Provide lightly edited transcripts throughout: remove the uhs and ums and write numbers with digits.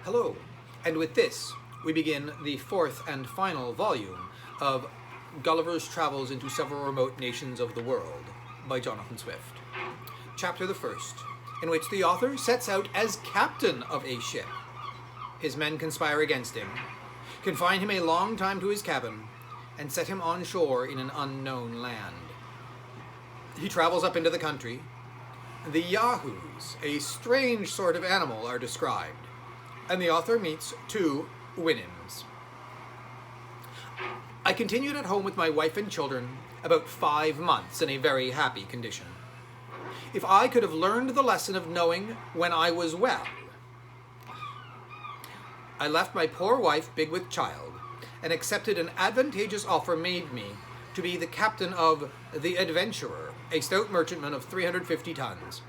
Hello, and with this, we begin the fourth and final volume of Gulliver's Travels into Several Remote Nations of the World by Jonathan Swift. Chapter the first, in which the author sets out as captain of a ship. His men conspire against him, confine him a long time to his cabin, and set him on shore in an unknown land. He travels up into the country. The Yahoos, a strange sort of animal, are described, and the author meets two Winnims. I continued at home with my wife and children about 5 months in a very happy condition. If I could have learned the lesson of knowing when I was well. I left my poor wife big with child, and accepted an advantageous offer made me to be the captain of the Adventurer, a stout merchantman of 350 tons.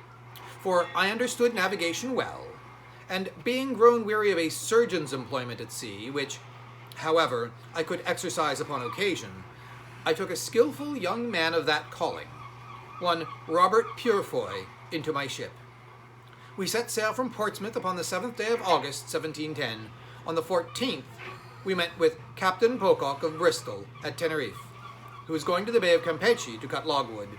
For I understood navigation well, and being grown weary of a surgeon's employment at sea, which, however, I could exercise upon occasion, I took a skilful young man of that calling, one Robert Purefoy, into my ship. We set sail from Portsmouth upon the 7th day of August, 1710. On the 14th, we met with Captain Pocock of Bristol at Tenerife, who was going to the Bay of Campeche to cut logwood.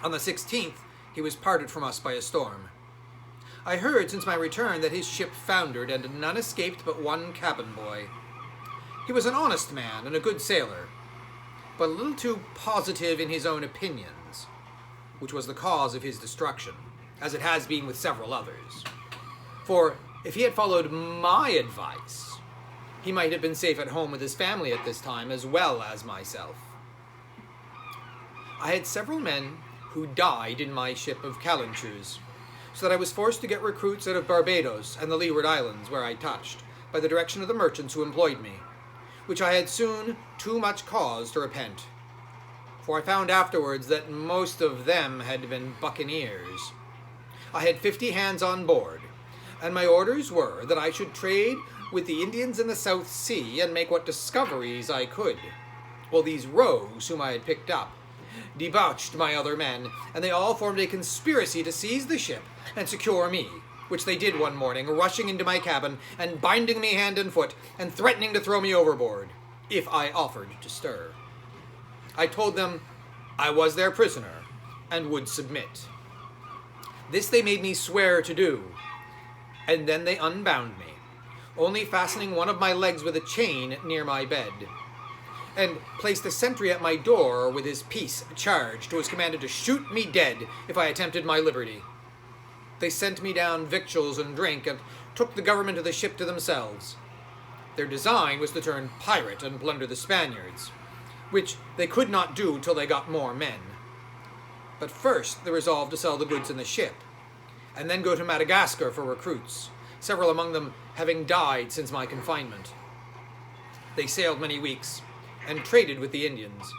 On the 16th, he was parted from us by a storm. I heard since my return that his ship foundered, and none escaped but one cabin boy. He was an honest man and a good sailor, but a little too positive in his own opinions, which was the cause of his destruction, as it has been with several others. For if he had followed my advice, he might have been safe at home with his family at this time, as well as myself. I had several men who died in my ship of Calenchus, so that I was forced to get recruits out of Barbados and the Leeward Islands, where I touched, by the direction of the merchants who employed me, which I had soon too much cause to repent. For I found afterwards that most of them had been buccaneers. I had 50 hands on board, and my orders were that I should trade with the Indians in the South Sea and make what discoveries I could. Well, these rogues whom I had picked up debauched my other men, and they all formed a conspiracy to seize the ship and secure me, which they did one morning, rushing into my cabin and binding me hand and foot and threatening to throw me overboard if I offered to stir. I told them I was their prisoner and would submit. This they made me swear to do, and then they unbound me, only fastening one of my legs with a chain near my bed, and placed a sentry at my door with his piece charged, who was commanded to shoot me dead if I attempted my liberty. They sent me down victuals and drink, and took the government of the ship to themselves. Their design was to turn pirate and plunder the Spaniards, which they could not do till they got more men. But first they resolved to sell the goods in the ship, and then go to Madagascar for recruits, several among them having died since my confinement. They sailed many weeks, and traded with the Indians,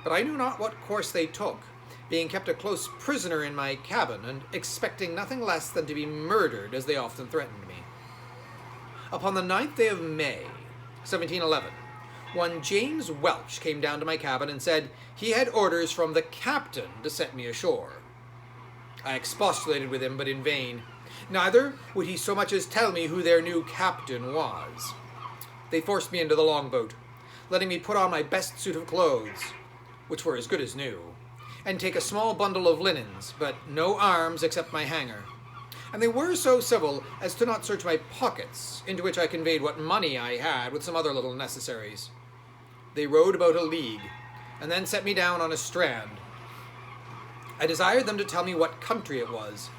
but I knew not what course they took, being kept a close prisoner in my cabin, and expecting nothing less than to be murdered, as they often threatened me. Upon the 9th day of May, 1711, one James Welch came down to my cabin and said he had orders from the captain to set me ashore. I expostulated with him, but in vain. Neither would he so much as tell me who their new captain was. They forced me into the longboat, letting me put on my best suit of clothes, which were as good as new, and take a small bundle of linens, but no arms except my hanger. And they were so civil as to not search my pockets, into which I conveyed what money I had, with some other little necessaries. They rowed about a league, and then set me down on a strand. I desired them to tell me what country it was,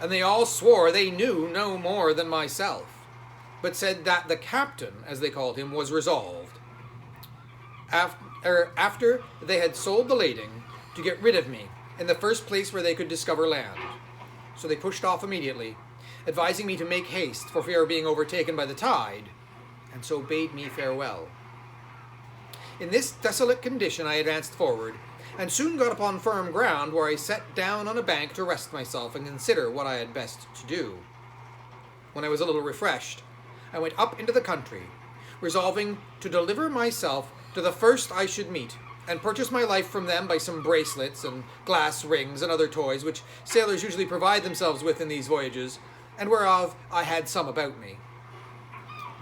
and they all swore they knew no more than myself, but said that the captain, as they called him, was resolved, after they had sold the lading, to get rid of me in the first place where they could discover land. So they pushed off immediately, advising me to make haste for fear of being overtaken by the tide, and so bade me farewell. In this desolate condition I advanced forward, and soon got upon firm ground, where I sat down on a bank to rest myself and consider what I had best to do. When I was a little refreshed, I went up into the country, resolving to deliver myself to the first I should meet, and purchase my life from them by some bracelets and glass rings and other toys which sailors usually provide themselves with in these voyages, and whereof I had some about me.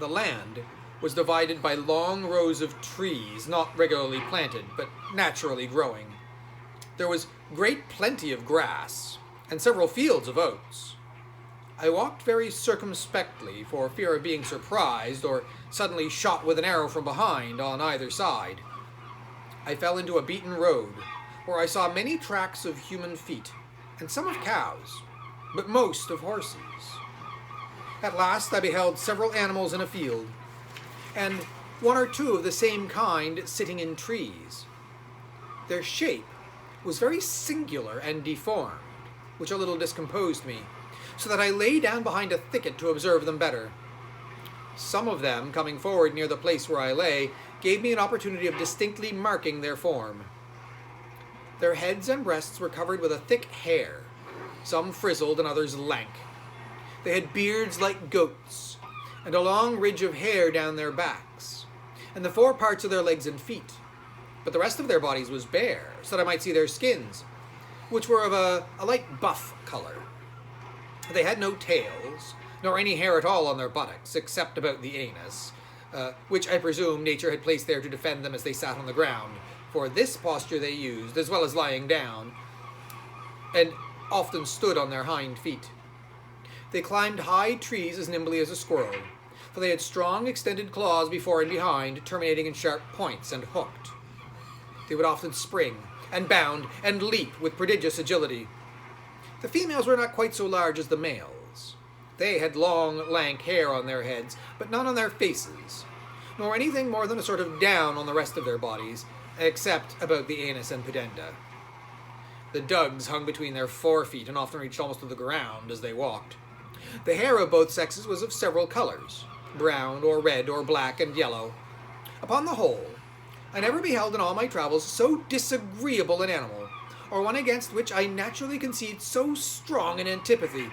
The land was divided by long rows of trees, not regularly planted, but naturally growing. There was great plenty of grass, and several fields of oats. I walked very circumspectly, for fear of being surprised or suddenly shot with an arrow from behind on either side. I fell into a beaten road, where I saw many tracks of human feet, and some of cows, but most of horses. At last I beheld several animals in a field, and one or two of the same kind sitting in trees. Their shape was very singular and deformed, which a little discomposed me, so that I lay down behind a thicket to observe them better. Some of them, coming forward near the place where I lay, gave me an opportunity of distinctly marking their form. Their heads and breasts were covered with a thick hair, some frizzled and others lank. They had beards like goats, and a long ridge of hair down their backs, and the fore parts of their legs and feet. But the rest of their bodies was bare, so that I might see their skins, which were of a light buff color. They had no tails, nor any hair at all on their buttocks, except about the anus, which I presume nature had placed there to defend them as they sat on the ground, for this posture they used, as well as lying down, and often stood on their hind feet. They climbed high trees as nimbly as a squirrel, for they had strong extended claws before and behind, terminating in sharp points, and hooked. They would often spring, and bound, and leap with prodigious agility. The females were not quite so large as the males. They had long, lank hair on their heads, but none on their faces, nor anything more than a sort of down on the rest of their bodies, except about the anus and pudenda. The dugs hung between their forefeet and often reached almost to the ground as they walked. The hair of both sexes was of several colors, brown or red or black and yellow. Upon the whole, I never beheld in all my travels so disagreeable an animal, or one against which I naturally conceived so strong an antipathy,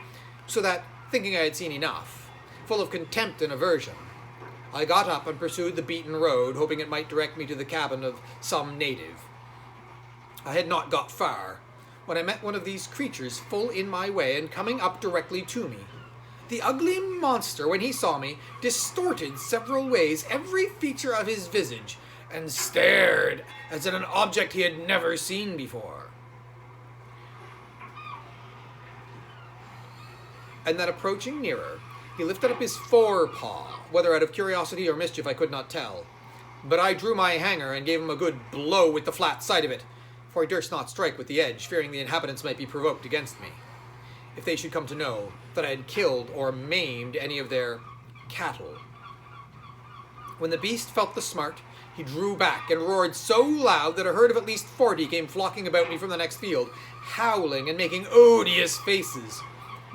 so that, thinking I had seen enough, full of contempt and aversion, I got up and pursued the beaten road, hoping it might direct me to the cabin of some native. I had not got far, when I met one of these creatures full in my way and coming up directly to me. The ugly monster, when he saw me, distorted several ways every feature of his visage, and stared as at an object he had never seen before. And then approaching nearer, he lifted up his forepaw, whether out of curiosity or mischief I could not tell. But I drew my hanger and gave him a good blow with the flat side of it, for I durst not strike with the edge, fearing the inhabitants might be provoked against me, if they should come to know that I had killed or maimed any of their cattle. When the beast felt the smart, he drew back and roared so loud that a herd of at least 40 came flocking about me from the next field, howling and making odious faces.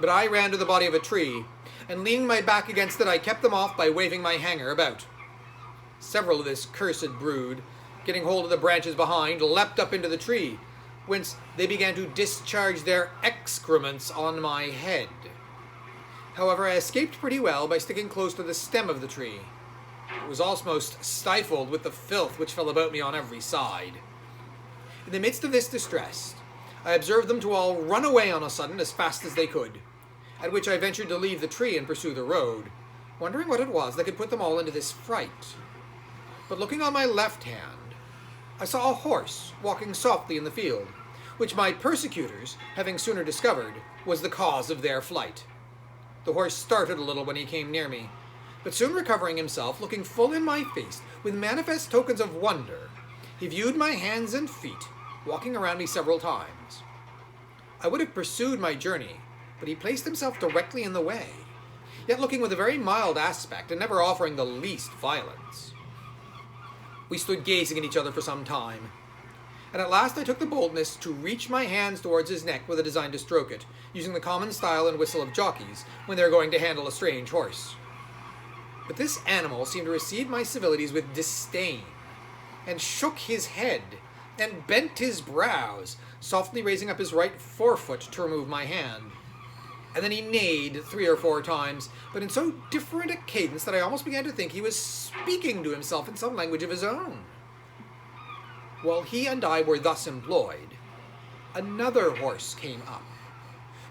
But I ran to the body of a tree, and leaning my back against it, I kept them off by waving my hanger about. Several of this cursed brood, getting hold of the branches behind, leapt up into the tree, whence they began to discharge their excrements on my head. However, I escaped pretty well by sticking close to the stem of the tree. It was almost stifled with the filth which fell about me on every side. In the midst of this distress, I observed them to all run away on a sudden as fast as they could, at which I ventured to leave the tree and pursue the road, wondering what it was that could put them all into this fright. But looking on my left hand, I saw a horse walking softly in the field, which my persecutors, having sooner discovered, was the cause of their flight. The horse started a little when he came near me, but soon recovering himself, looking full in my face, with manifest tokens of wonder, he viewed my hands and feet, walking around me several times. I would have pursued my journey, but he placed himself directly in the way, yet looking with a very mild aspect and never offering the least violence. We stood gazing at each other for some time, and at last I took the boldness to reach my hands towards his neck with a design to stroke it, using the common style and whistle of jockeys when they are going to handle a strange horse. But this animal seemed to receive my civilities with disdain, and shook his head, and bent his brows, softly raising up his right forefoot to remove my hand. And then he neighed 3 or 4 times, but in so different a cadence that I almost began to think he was speaking to himself in some language of his own. While he and I were thus employed, another horse came up,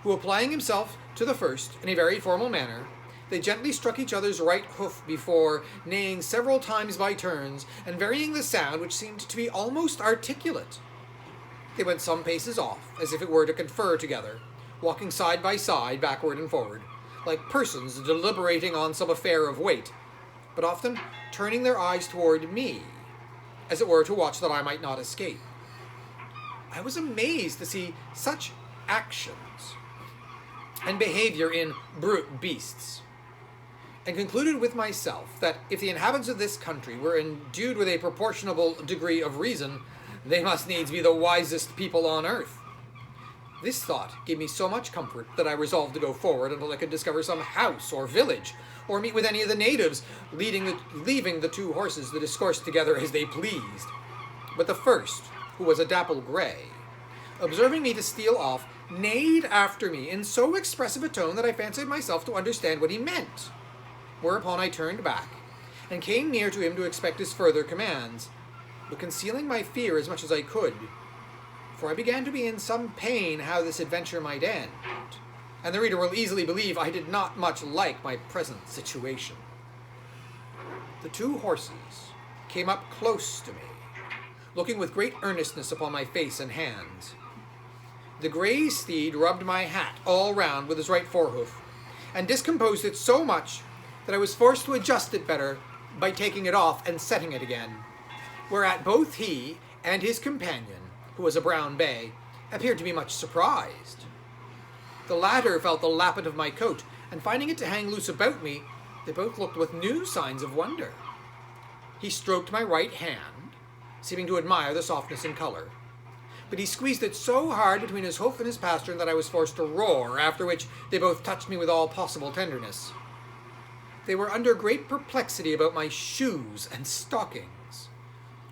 who, applying himself to the first in a very formal manner, they gently struck each other's right hoof before, neighing several times by turns, and varying the sound which seemed to be almost articulate. They went some paces off, as if it were to confer together, walking side by side, backward and forward, like persons deliberating on some affair of weight, but often turning their eyes toward me, as it were to watch that I might not escape. I was amazed to see such actions and behavior in brute beasts, and concluded with myself that if the inhabitants of this country were endued with a proportionable degree of reason, they must needs be the wisest people on earth. This thought gave me so much comfort that I resolved to go forward until I could discover some house or village, or meet with any of the natives, leaving the two horses to discourse together as they pleased. But the first, who was a dapple grey, observing me to steal off, neighed after me in so expressive a tone that I fancied myself to understand what he meant. Whereupon I turned back, and came near to him to expect his further commands, but concealing my fear as much as I could, for I began to be in some pain how this adventure might end, and the reader will easily believe I did not much like my present situation. The two horses came up close to me, looking with great earnestness upon my face and hands. The grey steed rubbed my hat all round with his right forehoof, and discomposed it so much that I was forced to adjust it better by taking it off and setting it again, whereat both he and his companion, who was a brown bay, appeared to be much surprised. The latter felt the lappet of my coat, and finding it to hang loose about me, they both looked with new signs of wonder. He stroked my right hand, seeming to admire the softness and colour, but he squeezed it so hard between his hoof and his pastern that I was forced to roar, after which they both touched me with all possible tenderness. They were under great perplexity about my shoes and stockings,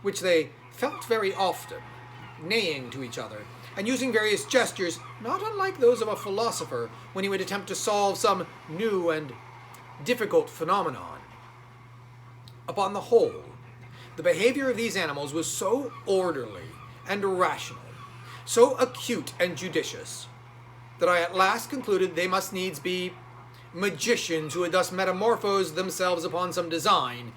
which they felt very often, neighing to each other, and using various gestures not unlike those of a philosopher when he would attempt to solve some new and difficult phenomenon. Upon the whole, the behavior of these animals was so orderly and rational, so acute and judicious, that I at last concluded they must needs be magicians who had thus metamorphosed themselves upon some design,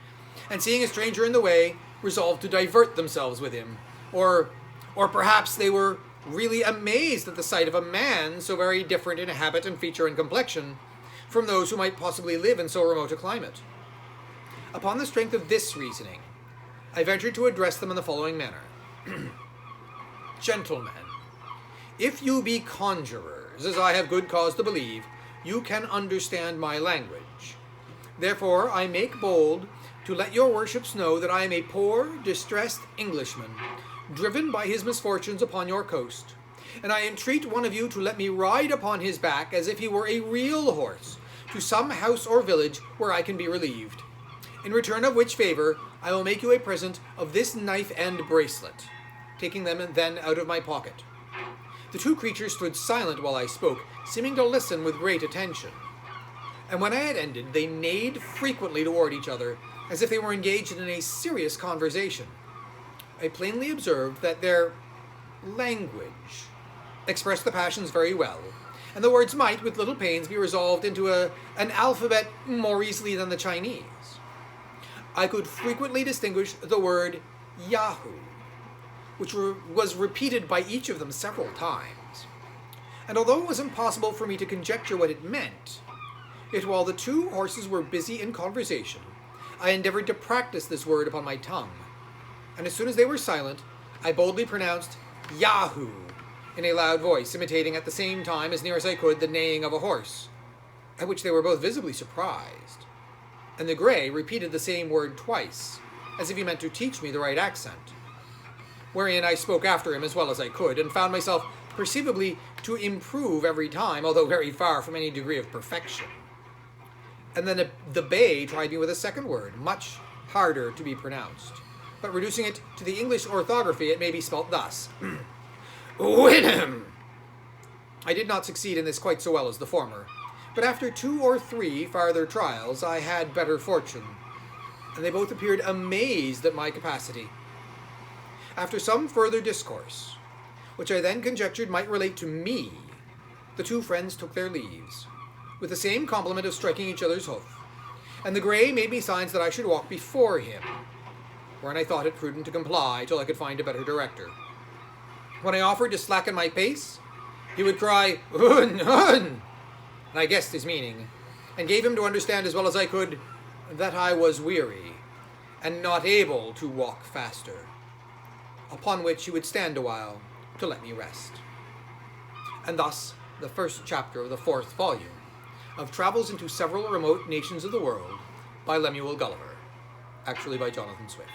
and seeing a stranger in the way, resolved to divert themselves with him, or perhaps they were really amazed at the sight of a man so very different in habit and feature and complexion from those who might possibly live in so remote a climate. Upon the strength of this reasoning, I ventured to address them in the following manner. Gentlemen, if you be conjurers, as I have good cause to believe, you can understand my language. Therefore I make bold to let your worships know that I am a poor, distressed Englishman, driven by his misfortunes upon your coast, and I entreat one of you to let me ride upon his back as if he were a real horse, to some house or village where I can be relieved. In return of which favour, I will make you a present of this knife and bracelet, taking them then out of my pocket. The two creatures stood silent while I spoke, seeming to listen with great attention. And when I had ended, they neighed frequently toward each other, as if they were engaged in a serious conversation. I plainly observed that their language expressed the passions very well, and the words might, with little pains, be resolved into an alphabet more easily than the Chinese. I could frequently distinguish the word Yahoo, which was repeated by each of them several times. And although it was impossible for me to conjecture what it meant, yet while the two horses were busy in conversation, I endeavored to practice this word upon my tongue, and as soon as they were silent, I boldly pronounced Yahoo in a loud voice, imitating at the same time, as near as I could, the neighing of a horse, at which they were both visibly surprised. And the grey repeated the same word twice, as if he meant to teach me the right accent, wherein I spoke after him as well as I could, and found myself perceivably to improve every time, although very far from any degree of perfection. And then the bay tried me with a second word, much harder to be pronounced, but reducing it to the English orthography, it may be spelt thus. Winham! I did not succeed in this quite so well as the former, but after 2 or 3 farther trials I had better fortune, and they both appeared amazed at my capacity. After some further discourse, which I then conjectured might relate to me, the two friends took their leaves, with the same compliment of striking each other's hoof, and the grey made me signs that I should walk before him, wherein I thought it prudent to comply till I could find a better director. When I offered to slacken my pace, he would cry, "Hun, hun!" and I guessed his meaning, and gave him to understand as well as I could that I was weary, and not able to walk faster, upon which he would stand a while to let me rest. And thus the first chapter of the 4th volume of Travels into Several Remote Nations of the World by Lemuel Gulliver, actually by Jonathan Swift.